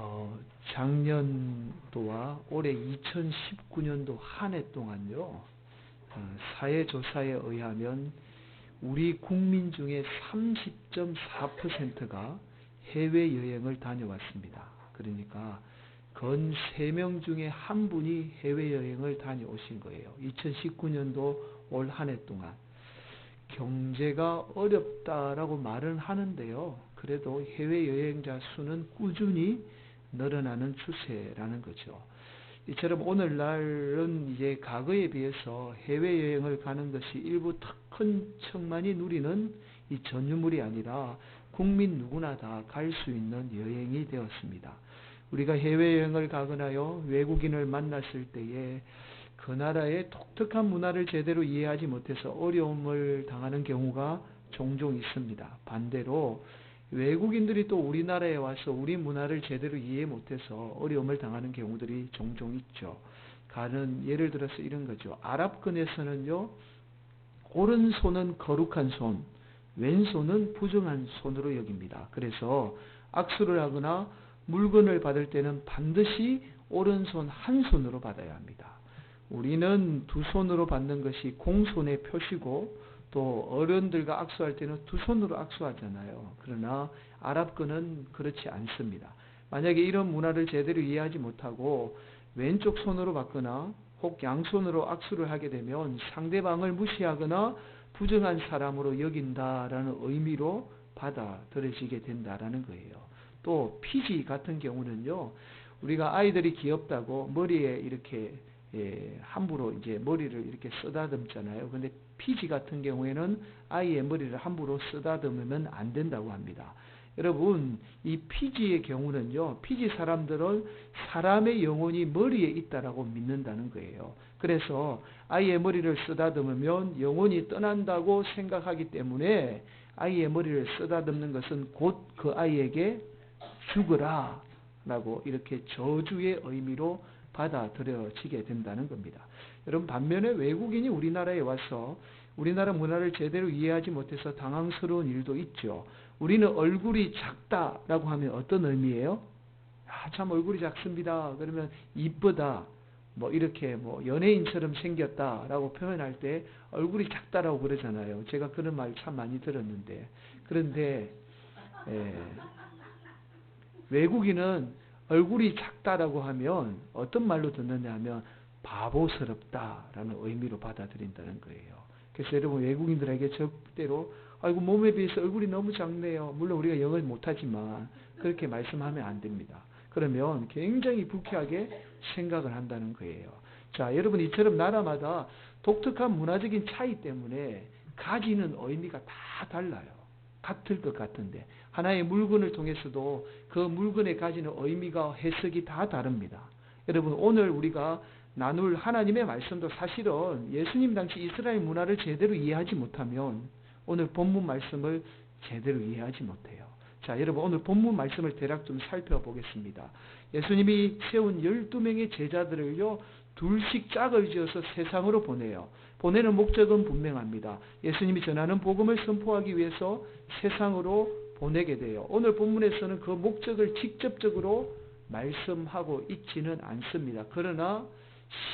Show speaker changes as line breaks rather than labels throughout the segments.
어, 작년도와 올해 2019년도 한 해 동안요, 사회조사에 의하면 우리 국민 중에 30.4%가 해외여행을 다녀왔습니다. 그러니까 건 3명 중에 한 분이 해외여행을 다녀오신 거예요. 2019년도 올 한 해 동안. 경제가 어렵다라고 말은 하는데요. 그래도 해외여행자 수는 꾸준히 늘어나는 추세라는 거죠. 이처럼 오늘날은 이제 과거에 비해서 해외여행을 가는 것이 일부 큰 층만이 누리는 이 전유물이 아니라 국민 누구나 다 갈 수 있는 여행이 되었습니다. 우리가 해외여행을 가거나요, 외국인을 만났을 때에 그 나라의 독특한 문화를 제대로 이해하지 못해서 어려움을 당하는 경우가 종종 있습니다. 반대로 외국인들이 또 우리나라에 와서 우리 문화를 제대로 이해 못해서 어려움을 당하는 경우들이 종종 있죠. 예를 들어서 이런 거죠. 아랍권에서는요, 오른손은 거룩한 손, 왼손은 부정한 손으로 여깁니다. 그래서 악수를 하거나 물건을 받을 때는 반드시 오른손 한 손으로 받아야 합니다. 우리는 두 손으로 받는 것이 공손의 표시고, 또 어른들과 악수할 때는 두 손으로 악수하잖아요. 그러나 아랍권은 그렇지 않습니다. 만약에 이런 문화를 제대로 이해하지 못하고 왼쪽 손으로 받거나 혹 양손으로 악수를 하게 되면 상대방을 무시하거나 부정한 사람으로 여긴다라는 의미로 받아들여지게 된다라는 거예요. 또 피지 같은 경우는요, 우리가 아이들이 귀엽다고 머리에 이렇게 함부로 이제 머리를 이렇게 쓰다듬잖아요. 근데 피지 같은 경우에는 아이의 머리를 함부로 쓰다듬으면 안 된다고 합니다. 여러분, 이 피지의 경우는요, 피지 사람들은 사람의 영혼이 머리에 있다라고 믿는다는 거예요. 그래서 아이의 머리를 쓰다듬으면 영혼이 떠난다고 생각하기 때문에 아이의 머리를 쓰다듬는 것은 곧 그 아이에게 죽어라 라고 이렇게 저주의 의미로 받아들여지게 된다는 겁니다. 여러분, 반면에 외국인이 우리나라에 와서 우리나라 문화를 제대로 이해하지 못해서 당황스러운 일도 있죠. 우리는 얼굴이 작다라고 하면 어떤 의미예요? 참 얼굴이 작습니다. 그러면 이쁘다, 뭐 이렇게 뭐 연예인처럼 생겼다라고 표현할 때 얼굴이 작다라고 그러잖아요. 제가 그런 말 참 많이 들었는데, 그런데 외국인은 얼굴이 작다라고 하면 어떤 말로 듣느냐 하면 바보스럽다라는 의미로 받아들인다는 거예요. 그래서 여러분, 외국인들에게 절대로 아이고 몸에 비해서 얼굴이 너무 작네요. 물론 우리가 영어를 못하지만 그렇게 말씀하면 안 됩니다. 그러면 굉장히 불쾌하게 생각을 한다는 거예요. 자, 여러분, 이처럼 나라마다 독특한 문화적인 차이 때문에 가지는 의미가 다 달라요. 같을 것 같은데 하나의 물건을 통해서도 그 물건에 가지는 의미가 해석이 다 다릅니다. 여러분, 오늘 우리가 나눌 하나님의 말씀도 사실은 예수님 당시 이스라엘 문화를 제대로 이해하지 못하면 오늘 본문 말씀을 제대로 이해하지 못해요. 자, 여러분, 오늘 본문 말씀을 대략 좀 살펴보겠습니다. 예수님이 세운 12명의 제자들을요, 둘씩 짝을 지어서 세상으로 보내요. 보내는 목적은 분명합니다. 예수님이 전하는 복음을 선포하기 위해서 세상으로 보내게 돼요. 오늘 본문에서는 그 목적을 직접적으로 말씀하고 있지는 않습니다. 그러나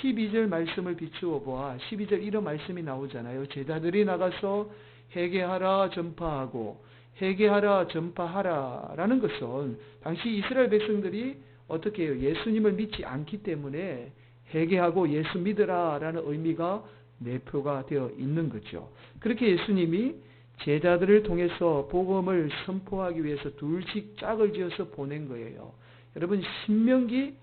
12절 말씀을 비추어 보아 12절 이런 말씀이 나오잖아요. 제자들이 나가서 회개하라 전파하고 회개하라 전파하라 라는 것은 당시 이스라엘 백성들이 어떻게 해요? 예수님을 믿지 않기 때문에 회개하고 예수 믿으라 라는 의미가 내표가 되어 있는 거죠. 그렇게 예수님이 제자들을 통해서 복음을 선포하기 위해서 둘씩 짝을 지어서 보낸 거예요. 여러분, 신명기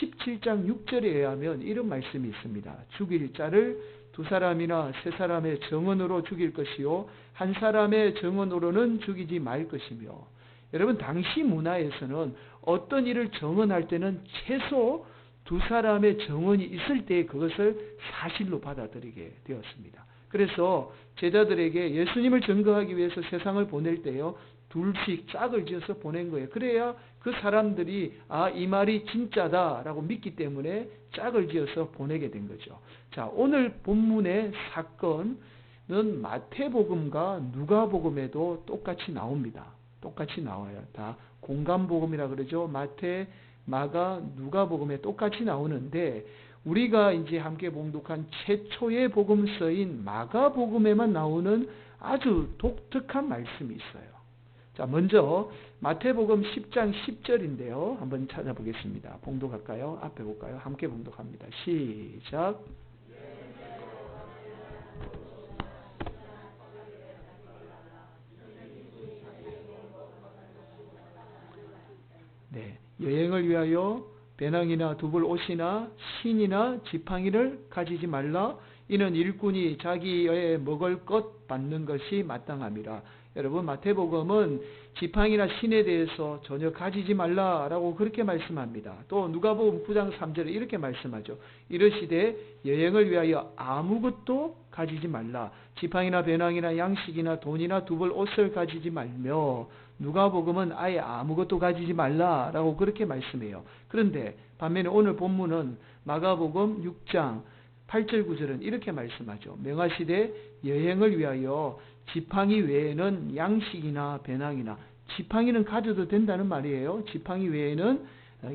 17장 6절에 의하면 이런 말씀이 있습니다. 죽일 자를 두 사람이나 세 사람의 정언으로 죽일 것이요 한 사람의 정언으로는 죽이지 말 것이며, 여러분, 당시 문화에서는 어떤 일을 정언할 때는 최소 두 사람의 정언이 있을 때 그것을 사실로 받아들이게 되었습니다. 그래서 제자들에게 예수님을 증거하기 위해서 세상을 보낼 때요, 둘씩 짝을 지어서 보낸 거예요. 그래야 그 사람들이 이 말이 진짜다라고 믿기 때문에 짝을 지어서 보내게 된 거죠. 자, 오늘 본문의 사건은 마태복음과 누가복음에도 똑같이 나옵니다. 똑같이 나와요. 다 공감복음이라 그러죠. 마태, 마가, 누가복음에 똑같이 나오는데 우리가 이제 함께 봉독한 최초의 복음서인 마가복음에만 나오는 아주 독특한 말씀이 있어요. 자, 먼저 마태복음 10장 10절인데요. 한번 찾아보겠습니다. 봉독할까요? 앞에 볼까요? 함께 봉독합니다. 시작. 네, 여행을 위하여 배낭이나 두벌 옷이나 신이나 지팡이를 가지지 말라. 이는 일꾼이 자기의 먹을 것 받는 것이 마땅함이라. 여러분, 마태복음은 지팡이나 신에 대해서 전혀 가지지 말라라고 그렇게 말씀합니다. 또 누가복음 9장 3절에 이렇게 말씀하죠. 이르시되 여행을 위하여 아무것도 가지지 말라. 지팡이나 배낭이나 양식이나 돈이나 두벌 옷을 가지지 말며, 누가복음은 아예 아무것도 가지지 말라라고 그렇게 말씀해요. 그런데 반면에 오늘 본문은 마가복음 6장 8절 9절은 이렇게 말씀하죠. 명하시되 여행을 위하여 지팡이 외에는 양식이나 배낭이나, 지팡이는 가져도 된다는 말이에요. 지팡이 외에는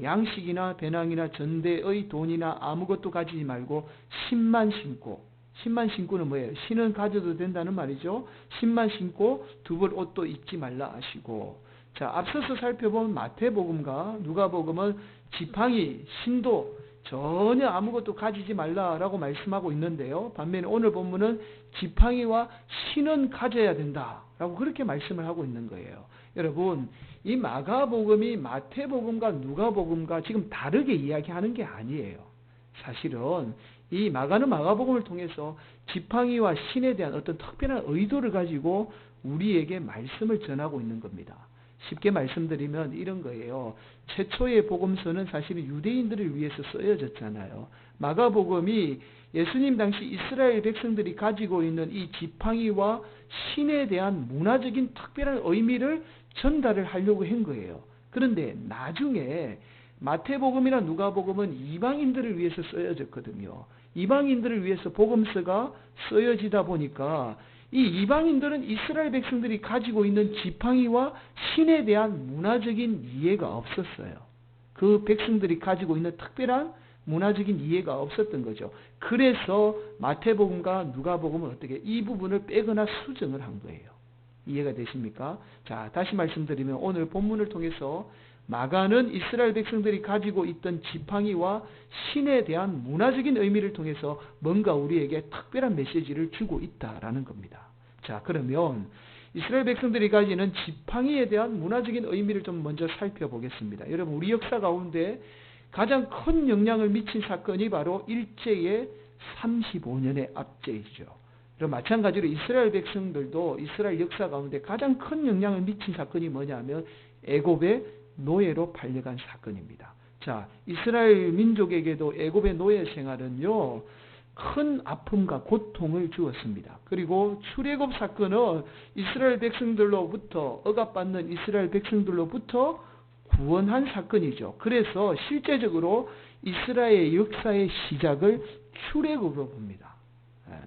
양식이나 배낭이나 전대의 돈이나 아무것도 가지지 말고 신만 신고, 신만 신고는 뭐예요? 신은 가져도 된다는 말이죠. 신만 신고 두벌 옷도 입지 말라 하시고, 자, 앞서서 살펴본 마태복음과 누가복음은 지팡이, 신도 전혀 아무것도 가지지 말라라고 말씀하고 있는데요. 반면에 오늘 본문은 지팡이와 신은 가져야 된다라고 그렇게 말씀을 하고 있는 거예요. 여러분, 이 마가복음이 마태복음과 누가복음과 지금 다르게 이야기하는 게 아니에요. 사실은 이 마가는 마가복음을 통해서 지팡이와 신에 대한 어떤 특별한 의도를 가지고 우리에게 말씀을 전하고 있는 겁니다. 쉽게 말씀드리면 이런 거예요. 최초의 복음서는 사실은 유대인들을 위해서 쓰여졌잖아요. 마가복음이 예수님 당시 이스라엘 백성들이 가지고 있는 이 지팡이와 신에 대한 문화적인 특별한 의미를 전달을 하려고 한 거예요. 그런데 나중에 마태복음이나 누가복음은 이방인들을 위해서 쓰여졌거든요. 이방인들을 위해서 복음서가 쓰여지다 보니까 이 이방인들은 이스라엘 백성들이 가지고 있는 지팡이와 신에 대한 문화적인 이해가 없었어요. 그 백성들이 가지고 있는 특별한 문화적인 이해가 없었던 거죠. 그래서 마태복음과 누가복음은 어떻게 이 부분을 빼거나 수정을 한 거예요. 이해가 되십니까? 자, 다시 말씀드리면 오늘 본문을 통해서 마가는 이스라엘 백성들이 가지고 있던 지팡이와 신에 대한 문화적인 의미를 통해서 뭔가 우리에게 특별한 메시지를 주고 있다라는 겁니다. 자, 그러면 이스라엘 백성들이 가지는 지팡이에 대한 문화적인 의미를 좀 먼저 살펴보겠습니다. 여러분, 우리 역사 가운데 가장 큰 영향을 미친 사건이 바로 일제의 35년의 압제이죠. 마찬가지로 이스라엘 백성들도 이스라엘 역사 가운데 가장 큰 영향을 미친 사건이 뭐냐면 애굽의 노예로 팔려간 사건입니다. 자, 이스라엘 민족에게도 애굽의 노예 생활은요, 큰 아픔과 고통을 주었습니다. 그리고 출애굽 사건은 이스라엘 백성들로부터, 억압받는 이스라엘 백성들로부터 구원한 사건이죠. 그래서 실제적으로 이스라엘 역사의 시작을 출애굽으로 봅니다.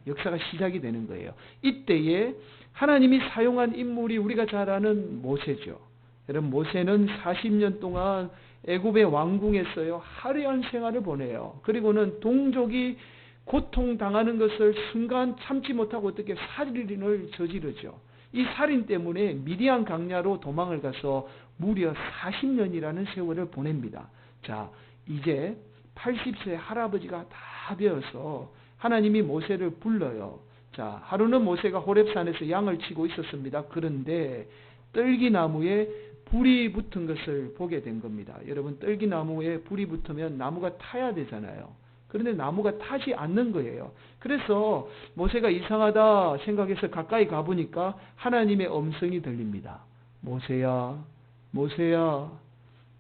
역사가 시작이 되는 거예요. 이때에 하나님이 사용한 인물이 우리가 잘 아는 모세죠. 여러분, 모세는 40년 동안 애굽의 왕궁에서요, 화려한 생활을 보내요. 그리고는 동족이 고통당하는 것을 순간 참지 못하고 어떻게 살인을 저지르죠. 이 살인 때문에 미디안 강야로 도망을 가서 무려 40년이라는 세월을 보냅니다. 자, 이제 80세 할아버지가 다 되어서 하나님이 모세를 불러요. 자, 하루는 모세가 호렙산에서 양을 치고 있었습니다. 그런데 떨기나무에 불이 붙은 것을 보게 된 겁니다. 여러분, 떨기나무에 불이 붙으면 나무가 타야 되잖아요. 그런데 나무가 타지 않는 거예요. 그래서 모세가 이상하다 생각해서 가까이 가보니까 하나님의 음성이 들립니다. 모세야, 모세야,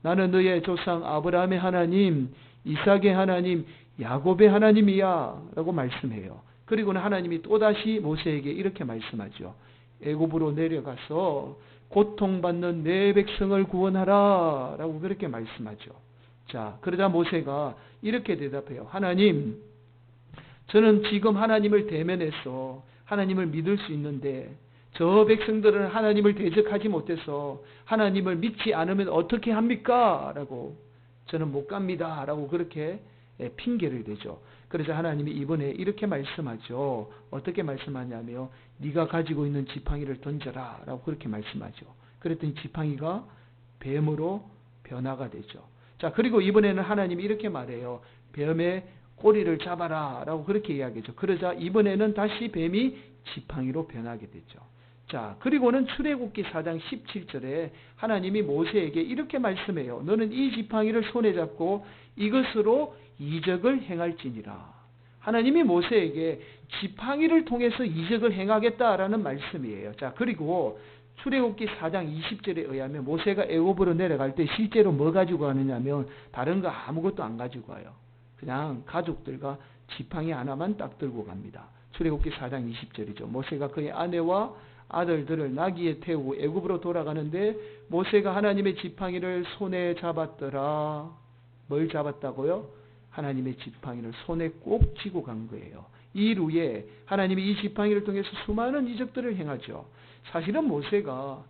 나는 너의 조상 아브라함의 하나님, 이삭의 하나님, 야곱의 하나님이야 라고 말씀해요. 그리고는 하나님이 또다시 모세에게 이렇게 말씀하죠. 애굽으로 내려가서 고통받는 내 백성을 구원하라 라고 그렇게 말씀하죠. 자, 그러자 모세가 이렇게 대답해요. 하나님, 저는 지금 하나님을 대면해서 하나님을 믿을 수 있는데 저 백성들은 하나님을 대적하지 못해서 하나님을 믿지 않으면 어떻게 합니까? 라고 저는 못 갑니다. 라고 그렇게 핑계를 대죠. 그래서 하나님이 이번에 이렇게 말씀하죠. 어떻게 말씀하냐면 네가 가지고 있는 지팡이를 던져라 라고 그렇게 말씀하죠. 그랬더니 지팡이가 뱀으로 변화가 되죠. 자, 그리고 이번에는 하나님이 이렇게 말해요. 뱀의 꼬리를 잡아라 라고 그렇게 이야기하죠. 그러자 이번에는 다시 뱀이 지팡이로 변하게 되죠. 자, 그리고는 출애굽기 4장 17절에 하나님이 모세에게 이렇게 말씀해요. 너는 이 지팡이를 손에 잡고 이것으로 이적을 행할지니라. 하나님이 모세에게 지팡이를 통해서 이적을 행하겠다라는 말씀이에요. 자, 그리고 출애굽기 4장 20절에 의하면 모세가 애굽으로 내려갈 때 실제로 뭐 가지고 가느냐면 다른 거 아무것도 안 가지고 가요. 그냥 가족들과 지팡이 하나만 딱 들고 갑니다. 출애굽기 4장 20절이죠. 모세가 그의 아내와 아들들을 나귀에 태우고 애굽으로 돌아가는데 모세가 하나님의 지팡이를 손에 잡았더라. 뭘 잡았다고요? 하나님의 지팡이를 손에 꼭 쥐고 간 거예요. 이 후에 하나님이 이 지팡이를 통해서 수많은 이적들을 행하죠. 사실은 모세가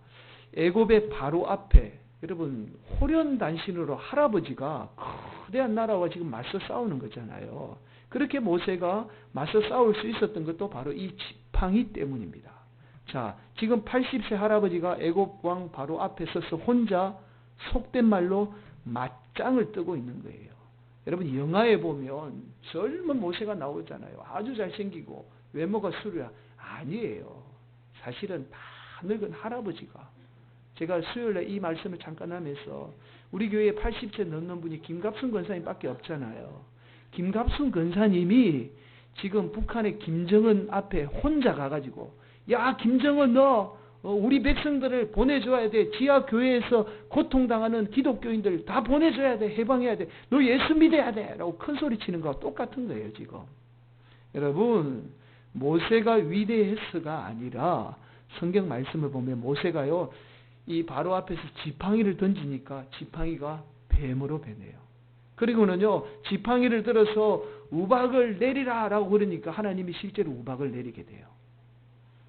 애굽의 바로 앞에, 여러분 호련단신으로 할아버지가 거대한 나라와 지금 맞서 싸우는 거잖아요. 그렇게 모세가 맞서 싸울 수 있었던 것도 바로 이 지팡이 때문입니다. 자, 지금 80세 할아버지가 애굽 왕 바로 앞에 서서 혼자 속된 말로 맞짱을 뜨고 있는 거예요. 여러분 영화에 보면 젊은 모세가 나오잖아요. 아주 잘생기고 외모가 수려한. 아니에요. 사실은 다 늙은 할아버지가. 제가 수요일에 이 말씀을 잠깐 하면서 우리 교회에 80세 넘는 분이 김갑순 권사님밖에 없잖아요. 김갑순 권사님이 지금 북한의 김정은 앞에 혼자 가가지고 야 김정은 너 우리 백성들을 보내줘야 돼. 지하 교회에서 고통당하는 기독교인들 다 보내줘야 돼. 해방해야 돼. 너 예수 믿어야 돼. 라고 큰 소리 치는 거와 똑같은 거예요 지금. 여러분 모세가 위대해서가 아니라 성경 말씀을 보면 모세가요 이 바로 앞에서 지팡이를 던지니까 지팡이가 뱀으로 변해요. 그리고는요 지팡이를 들어서 우박을 내리라 라고 그러니까 하나님이 실제로 우박을 내리게 돼요.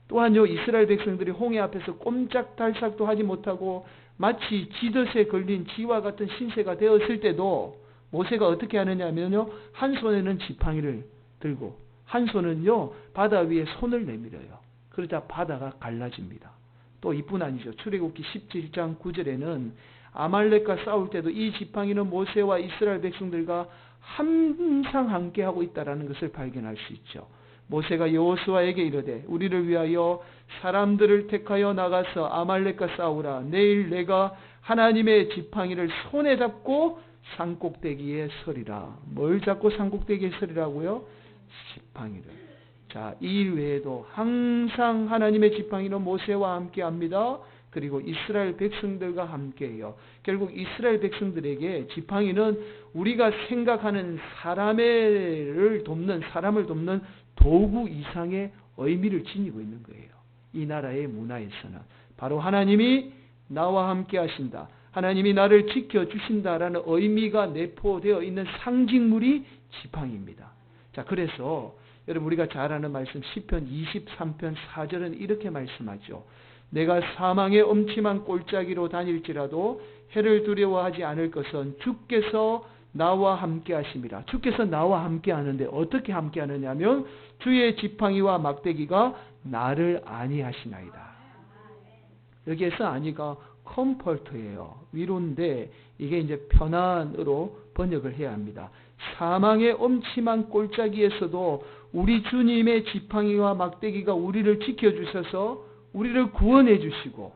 또한요 이스라엘 백성들이 홍해 앞에서 꼼짝달싹도 하지 못하고 마치 쥐덫에 걸린 쥐와 같은 신세가 되었을 때도 모세가 어떻게 하느냐면요 한 손에는 지팡이를 들고 한 손은요 바다 위에 손을 내밀어요. 그러자 바다가 갈라집니다. 또 이뿐 아니죠. 출애굽기 17장 9절에는 아말렉과 싸울 때도 이 지팡이는 모세와 이스라엘 백성들과 항상 함께하고 있다는 것을 발견할 수 있죠. 모세가 여호수아에게 이르되 우리를 위하여 사람들을 택하여 나가서 아말렉과 싸우라. 내일 내가 하나님의 지팡이를 손에 잡고 산꼭대기에 서리라. 뭘 잡고 산꼭대기에 서리라고요? 지팡이를. 자, 이 일 외에도 항상 하나님의 지팡이는 모세와 함께합니다. 그리고 이스라엘 백성들과 함께해요. 결국 이스라엘 백성들에게 지팡이는 우리가 생각하는 사람을 돕는 도구 이상의 의미를 지니고 있는 거예요. 이 나라의 문화에서는 바로 하나님이 나와 함께 하신다. 하나님이 나를 지켜주신다라는 의미가 내포되어 있는 상징물이 지팡이입니다. 자, 그래서 여러분 우리가 잘 아는 말씀 시편 23편 4절은 이렇게 말씀하죠. 내가 사망의 엄침한 골짜기로 다닐지라도 해를 두려워하지 않을 것은 주께서 나와 함께 하심이라. 주께서 나와 함께 하는데 어떻게 함께 하느냐면 주의 지팡이와 막대기가 나를 안위하시나이다. 여기에서 안위가 컴포트예요. 위로인데 이게 이제 편안으로 번역을 해야 합니다. 사망의 엄침한 골짜기에서도 우리 주님의 지팡이와 막대기가 우리를 지켜주셔서 우리를 구원해 주시고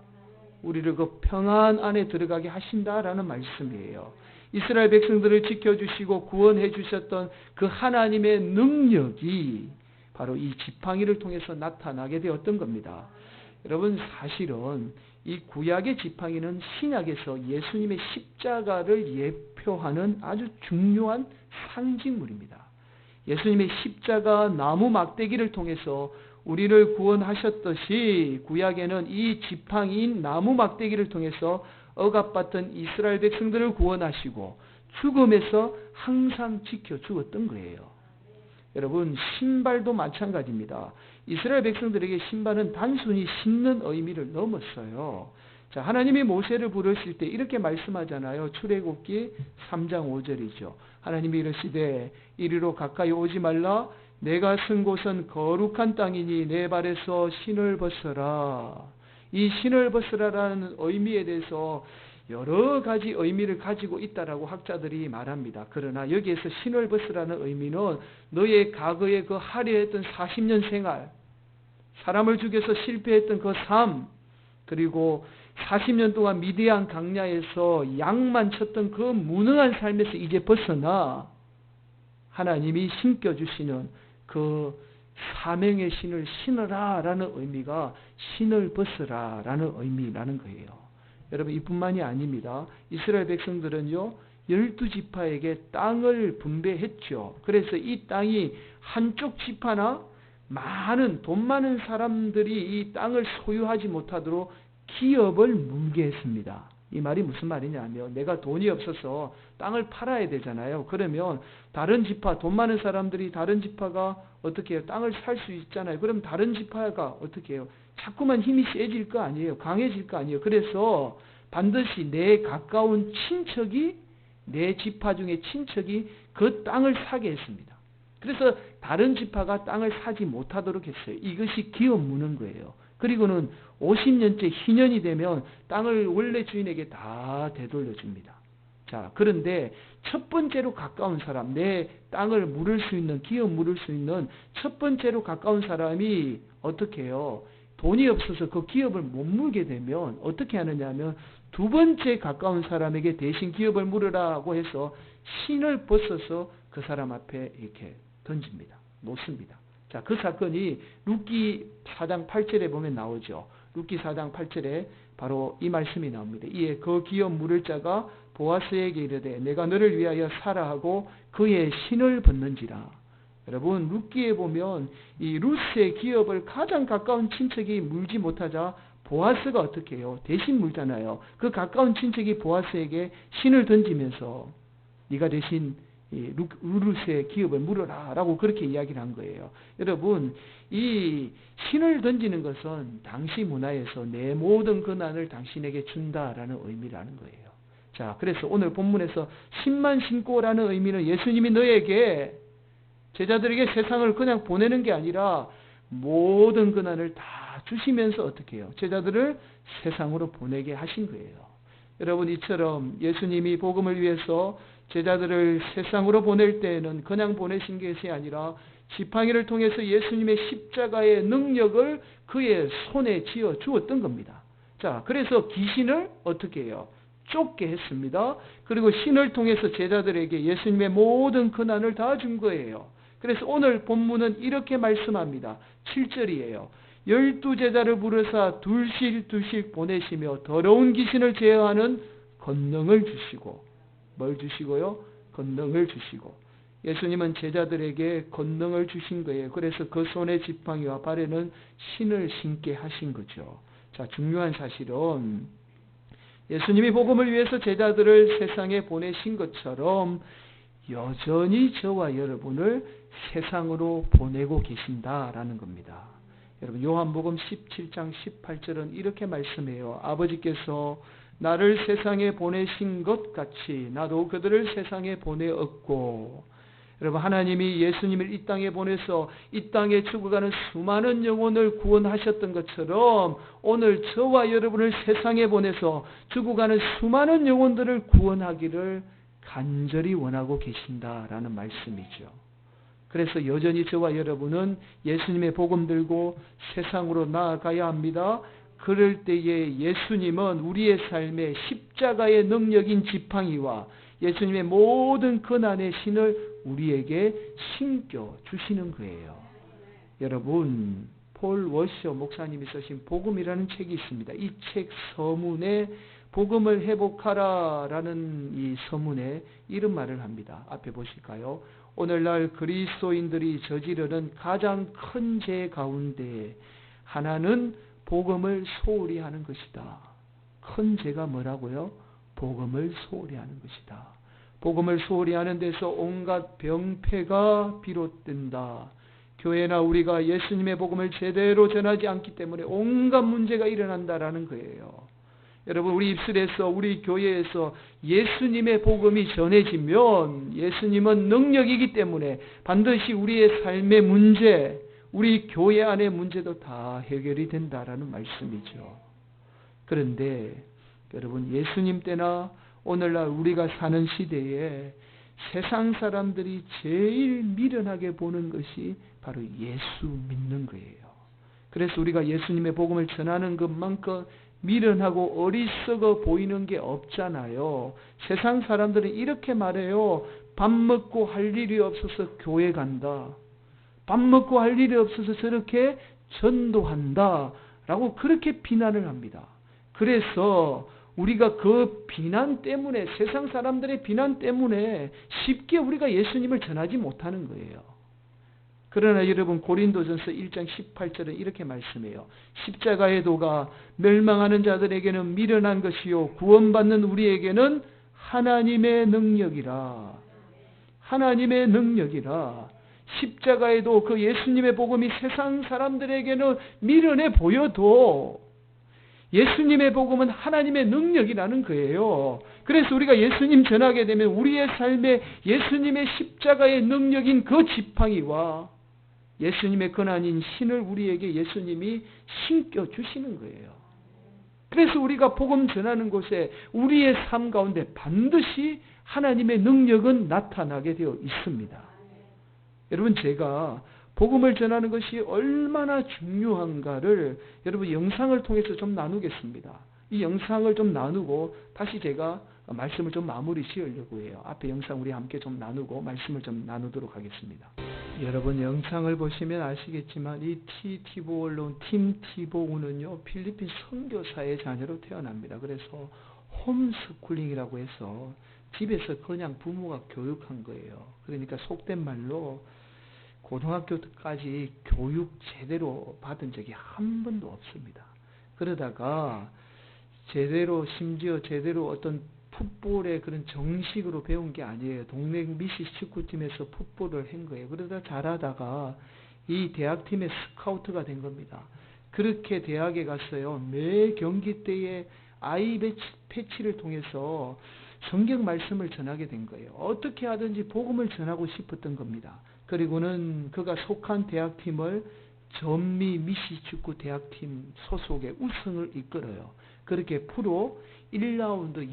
우리를 그 평안 안에 들어가게 하신다라는 말씀이에요. 이스라엘 백성들을 지켜주시고 구원해 주셨던 그 하나님의 능력이 바로 이 지팡이를 통해서 나타나게 되었던 겁니다. 여러분 사실은 이 구약의 지팡이는 신약에서 예수님의 십자가를 예표하는 아주 중요한 상징물입니다. 예수님의 십자가 나무 막대기를 통해서 우리를 구원하셨듯이 구약에는 이 지팡이인 나무 막대기를 통해서 억압받던 이스라엘 백성들을 구원하시고 죽음에서 항상 지켜주었던 거예요. 여러분 신발도 마찬가지입니다. 이스라엘 백성들에게 신발은 단순히 신는 의미를 넘었어요. 자, 하나님이 모세를 부르실 때 이렇게 말씀하잖아요. 출애굽기 3장 5절이죠. 하나님이 이르시되 이리로 가까이 오지 말라. 내가 쓴 곳은 거룩한 땅이니 내 발에서 신을 벗어라. 이 신을 벗으라라는 의미에 대해서 여러 가지 의미를 가지고 있다라고 학자들이 말합니다. 그러나 여기에서 신을 벗으라는 의미는 너의 과거에 그 하려 했던 40년 생활, 사람을 죽여서 실패했던 그 삶, 그리고 40년 동안 미디안 강야에서 양만 쳤던 그 무능한 삶에서 이제 벗어나 하나님이 신겨주시는 그 사명의 신을 신으라 라는 의미가 신을 벗으라 라는 의미라는 거예요. 여러분, 이뿐만이 아닙니다. 이스라엘 백성들은요 12지파에게 땅을 분배했죠. 그래서 이 땅이 한쪽 지파나 돈 많은 사람들이 이 땅을 소유하지 못하도록 기업을 물게 했습니다. 이 말이 무슨 말이냐면 내가 돈이 없어서 땅을 팔아야 되잖아요. 그러면 다른 지파, 돈 많은 사람들이 다른 지파가 어떻게 해요? 땅을 살 수 있잖아요. 그럼 다른 지파가 어떻게 해요? 자꾸만 힘이 세질 거 아니에요. 강해질 거 아니에요. 그래서 반드시 내 가까운 친척이, 내 지파 중에 친척이 그 땅을 사게 했습니다. 그래서 다른 지파가 땅을 사지 못하도록 했어요. 이것이 기업 무는 거예요. 그리고는 50년째 희년이 되면 땅을 원래 주인에게 다 되돌려줍니다. 자, 그런데 첫 번째로 가까운 사람, 내 땅을 물을 수 있는, 기업 물을 수 있는 첫 번째로 가까운 사람이 어떻게 해요? 돈이 없어서 그 기업을 못 물게 되면 어떻게 하느냐 하면 두 번째 가까운 사람에게 대신 기업을 물으라고 해서 신을 벗어서 그 사람 앞에 이렇게 던집니다. 놓습니다. 자, 그 사건이 룻기 4장 8절에 보면 나오죠. 룻기 4장 8절에 바로 이 말씀이 나옵니다. 이에 그 기업 물을 자가 보아스에게 이르되 내가 너를 위하여 사라 하고 그의 신을 벗는지라. 여러분, 룻기에 보면 이 룻의 기업을 가장 가까운 친척이 물지 못하자 보아스가 어떻게 해요? 대신 물잖아요. 그 가까운 친척이 보아스에게 신을 던지면서 네가 대신 룻의 기업을 물어라 라고 그렇게 이야기를 한 거예요. 여러분, 이 신을 던지는 것은 당시 문화에서 내 모든 근한을 당신에게 준다라는 의미라는 거예요. 자, 그래서 오늘 본문에서 신만 신고라는 의미는 예수님이 너에게, 제자들에게 세상을 그냥 보내는 게 아니라 모든 근한을 다 주시면서 어떻게 해요? 제자들을 세상으로 보내게 하신 거예요. 여러분, 이처럼 예수님이 복음을 위해서 제자들을 세상으로 보낼 때에는 그냥 보내신 것이 아니라 지팡이를 통해서 예수님의 십자가의 능력을 그의 손에 쥐어 주었던 겁니다. 자, 그래서 귀신을 어떻게 해요? 쫓게 했습니다. 그리고 신을 통해서 제자들에게 예수님의 모든 근한을 다 준 거예요. 그래서 오늘 본문은 이렇게 말씀합니다. 7절이에요. 12제자를 부르사 둘씩 보내시며 더러운 귀신을 제어하는 권능을 주시고, 뭘 주시고요? 권능을 주시고. 예수님은 제자들에게 권능을 주신 거예요. 그래서 그 손에 지팡이와 발에는 신을 신게 하신 거죠. 자, 중요한 사실은 예수님이 복음을 위해서 제자들을 세상에 보내신 것처럼 여전히 저와 여러분을 세상으로 보내고 계신다라는 겁니다. 여러분, 요한복음 17장 18절은 이렇게 말씀해요. 아버지께서 나를 세상에 보내신 것 같이 나도 그들을 세상에 보내었고. 여러분, 하나님이 예수님을 이 땅에 보내서 이 땅에 죽어가는 수많은 영혼을 구원하셨던 것처럼 오늘 저와 여러분을 세상에 보내서 죽어가는 수많은 영혼들을 구원하기를 간절히 원하고 계신다라는 말씀이죠. 그래서 여전히 저와 여러분은 예수님의 복음 들고 세상으로 나아가야 합니다. 그럴 때에 예수님은 우리의 삶에 십자가의 능력인 지팡이와 예수님의 모든 고난의 신을 우리에게 신겨 주시는 거예요. 여러분, 폴 워셔 목사님이 쓰신 복음이라는 책이 있습니다. 이 책 서문에 복음을 회복하라 라는 이 서문에 이런 말을 합니다. 앞에 보실까요? 오늘날 그리스도인들이 저지르는 가장 큰 죄 가운데 하나는 복음을 소홀히 하는 것이다. 큰 죄가 뭐라고요? 복음을 소홀히 하는 것이다. 복음을 소홀히 하는 데서 온갖 병폐가 비롯된다. 교회나 우리가 예수님의 복음을 제대로 전하지 않기 때문에 온갖 문제가 일어난다라는 거예요. 여러분, 우리 입술에서, 우리 교회에서 예수님의 복음이 전해지면 예수님은 능력이기 때문에 반드시 우리의 삶의 문제, 우리 교회 안의 문제도 다 해결이 된다라는 말씀이죠. 그런데 여러분, 예수님 때나 오늘날 우리가 사는 시대에 세상 사람들이 제일 미련하게 보는 것이 바로 예수 믿는 거예요. 그래서 우리가 예수님의 복음을 전하는 것만큼 미련하고 어리석어 보이는 게 없잖아요. 세상 사람들은 이렇게 말해요. 밥 먹고 할 일이 없어서 교회 간다. 밥 먹고 할 일이 없어서 저렇게 전도한다. 라고 그렇게 비난을 합니다. 그래서 우리가 그 비난 때문에, 세상 사람들의 비난 때문에 쉽게 우리가 예수님을 전하지 못하는 거예요. 그러나 여러분, 고린도전서 1장 18절은 이렇게 말씀해요. 십자가의 도가 멸망하는 자들에게는 미련한 것이요 구원받는 우리에게는 하나님의 능력이라. 하나님의 능력이라. 십자가의 도, 그 예수님의 복음이 세상 사람들에게는 미련해 보여도 예수님의 복음은 하나님의 능력이라는 거예요. 그래서 우리가 예수님 전하게 되면 우리의 삶에 예수님의 십자가의 능력인 그 지팡이와 예수님의 권한인 신을 우리에게 예수님이 신겨 주시는 거예요. 그래서 우리가 복음 전하는 곳에 우리의 삶 가운데 반드시 하나님의 능력은 나타나게 되어 있습니다. 여러분, 제가 복음을 전하는 것이 얼마나 중요한가를 여러분 영상을 통해서 좀 나누겠습니다. 이 영상을 좀 나누고 다시 제가 말씀을 좀 마무리 지으려고 해요. 앞에 영상 우리 함께 좀 나누고 말씀을 좀 나누도록 하겠습니다. 여러분, 영상을 보시면 아시겠지만 이 티보올론 팀 티보우는요 필리핀 선교사의 자녀로 태어납니다. 그래서 홈스쿨링이라고 해서 집에서 그냥 부모가 교육한 거예요. 그러니까 속된 말로 고등학교까지 교육 제대로 받은 적이 한 번도 없습니다. 그러다가 심지어 제대로 어떤 풋볼의 그런 정식으로 배운 게 아니에요. 동네 미시 축구팀에서 풋볼을 한 거예요. 그러다 잘하다가 이 대학팀의 스카우트가 된 겁니다. 그렇게 대학에 갔어요. 매 경기 때에 아이 패치를 통해서 성경 말씀을 전하게 된 거예요. 어떻게 하든지 복음을 전하고 싶었던 겁니다. 그리고는 그가 속한 대학팀을 전미 미시 축구 대학팀 소속의 우승을 이끌어요. 그렇게 프로 1라운드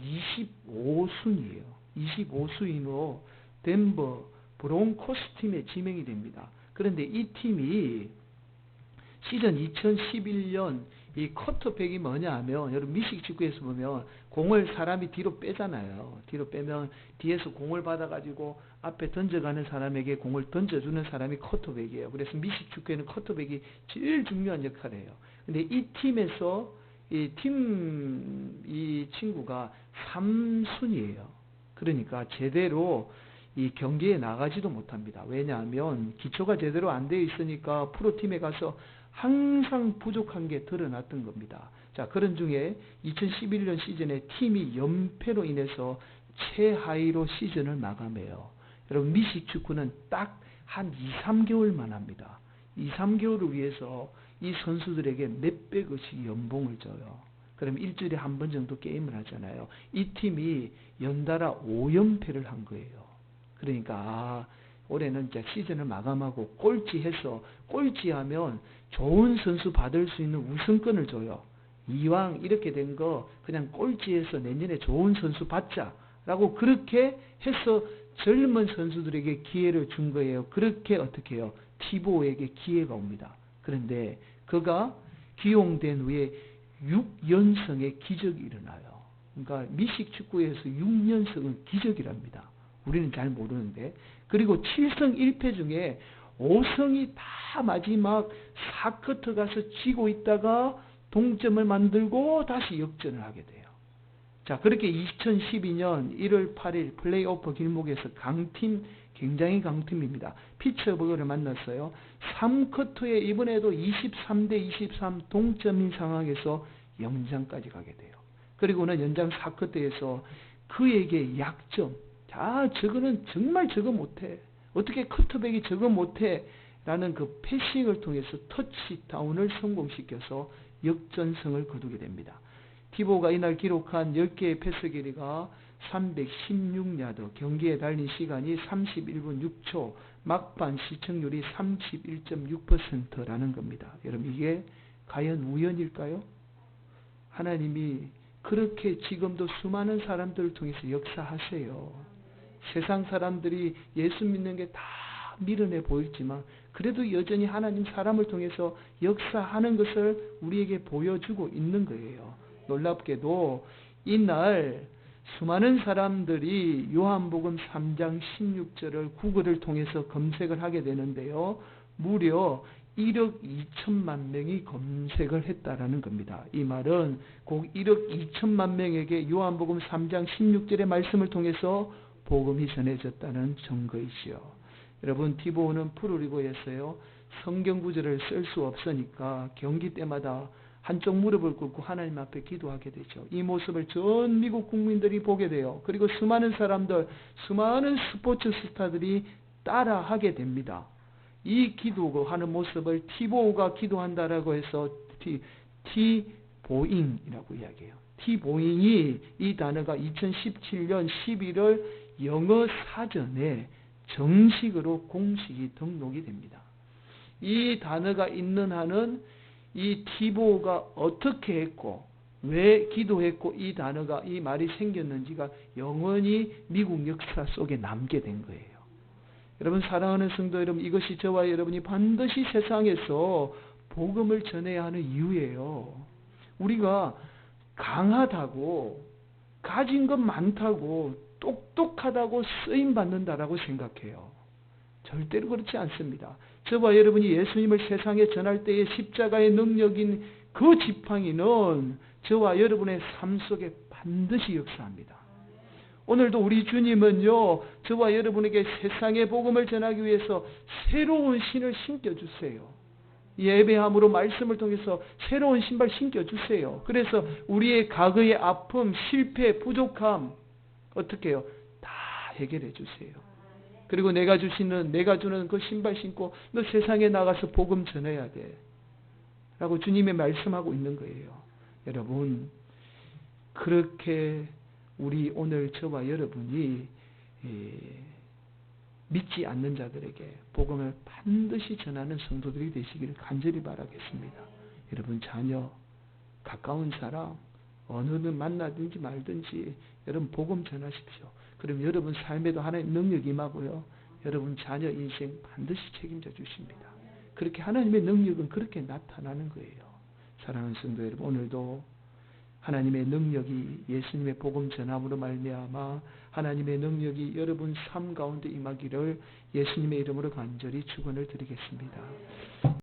25순위예요. 25순위로 덴버 브론코스 팀에 지명이 됩니다. 그런데 이 팀이 시즌 2011년 이 쿼터백이 뭐냐 하면, 여러분 미식 축구에서 보면 공을 사람이 뒤로 빼잖아요. 뒤로 빼면 뒤에서 공을 받아가지고 앞에 던져가는 사람에게 공을 던져주는 사람이 쿼터백이에요. 그래서 미식 축구에는 쿼터백이 제일 중요한 역할을 해요. 근데 이 팀에서 이 친구가 3순위예요. 그러니까 제대로 이 경기에 나가지도 못합니다. 왜냐하면 기초가 제대로 안 되어 있으니까 프로팀에 가서 항상 부족한 게 드러났던 겁니다. 자, 그런 중에 2011년 시즌에 팀이 연패로 인해서 최하위로 시즌을 마감해요. 여러분, 미식 축구는 딱 한 2-3개월만 합니다. 2-3개월을 위해서 이 선수들에게 몇백억씩 연봉을 줘요. 그럼 일주일에 한 번 정도 게임을 하잖아요. 이 팀이 연달아 5연패를 한 거예요. 그러니까 올해는 이제 시즌을 마감하고 꼴찌해서, 꼴찌하면 좋은 선수 받을 수 있는 우승권을 줘요. 이왕 이렇게 된 거 그냥 꼴찌해서 내년에 좋은 선수 받자라고 그렇게 해서 젊은 선수들에게 기회를 준 거예요. 그렇게 어떻게 해요? 티보에게 기회가 옵니다. 그런데 그가 기용된 후에 6연승의 기적이 일어나요. 그러니까 미식 축구에서 6연승은 기적이랍니다. 우리는 잘 모르는데. 그리고 7승 1패 중에 5승이 다 마지막 4쿼터 가서 지고 있다가 동점을 만들고 다시 역전을 하게 돼요. 자, 그렇게 2012년 1월 8일 플레이오프 길목에서 강팀, 굉장히 강팀입니다. 피츠버그를 만났어요. 3쿼터에 이번에도 23-23 동점인 상황에서 연장까지 가게 돼요. 그리고는 연장 4쿼터에서 그에게 약점, 자, 저거는 정말 저거 못해. 어떻게 쿼터백이 저거 못해? 라는 그 패싱을 통해서 터치다운을 성공시켜서 역전승을 거두게 됩니다. 티보가 이날 기록한 10개의 패스 길이가 316야드, 경기에 달린 시간이 31분 6초, 막판 시청률이 31.6%라는 겁니다. 여러분, 이게 과연 우연일까요? 하나님이 그렇게 지금도 수많은 사람들을 통해서 역사하세요. 세상 사람들이 예수 믿는 게 다 미련해 보일지만 그래도 여전히 하나님 사람을 통해서 역사하는 것을 우리에게 보여주고 있는 거예요. 놀랍게도 이날 수많은 사람들이 요한복음 3장 16절을 구글을 통해서 검색을 하게 되는데요. 무려 1억 2천만 명이 검색을 했다라는 겁니다. 이 말은 곧 1억 2천만 명에게 요한복음 3장 16절의 말씀을 통해서 복음이 전해졌다는 증거이지요. 여러분, 티보는 프로리그에서요, 성경 구절을 쓸 수 없으니까 경기 때마다 한쪽 무릎을 꿇고 하나님 앞에 기도하게 되죠. 이 모습을 전 미국 국민들이 보게 돼요. 그리고 수많은 사람들, 수많은 스포츠 스타들이 따라하게 됩니다. 이 기도하는 모습을 티보가 기도한다라고 해서 티보잉이라고 이야기해요. 티보잉이 이 단어가 2017년 11월 영어 사전에 정식으로 공식이 등록이 됩니다. 이 단어가 있는 한은 이 티보가 어떻게 했고 왜 기도했고 이 단어가 이 말이 생겼는지가 영원히 미국 역사 속에 남게 된 거예요. 여러분, 사랑하는 성도 여러분, 이것이 저와 여러분이 반드시 세상에서 복음을 전해야 하는 이유예요. 우리가 강하다고 가진 것 많다고 똑똑하다고 쓰임받는다라고 생각해요. 절대로 그렇지 않습니다. 저와 여러분이 예수님을 세상에 전할 때의 십자가의 능력인 그 지팡이는 저와 여러분의 삶 속에 반드시 역사합니다. 오늘도 우리 주님은요, 저와 여러분에게 세상의 복음을 전하기 위해서 새로운 신을 신겨주세요. 예배함으로 말씀을 통해서 새로운 신발 신겨주세요. 그래서 우리의 과거의 아픔, 실패, 부족함 어떻게 해요? 다 해결해 주세요. 그리고 내가 주는 그 신발 신고 너 세상에 나가서 복음 전해야 돼. 라고 주님이 말씀하고 있는 거예요. 여러분, 그렇게 우리 오늘 저와 여러분이 믿지 않는 자들에게 복음을 반드시 전하는 성도들이 되시기를 간절히 바라겠습니다. 여러분, 자녀, 가까운 사람, 어느는 만나든지 말든지 여러분 복음 전하십시오. 그럼 여러분 삶에도 하나님 능력이 임하고요. 여러분 자녀 인생 반드시 책임져 주십니다. 그렇게 하나님의 능력은 그렇게 나타나는 거예요. 사랑하는 성도 여러분, 오늘도 하나님의 능력이 예수님의 복음 전함으로 말미암아 하나님의 능력이 여러분 삶 가운데 임하기를 예수님의 이름으로 간절히 축원을 드리겠습니다.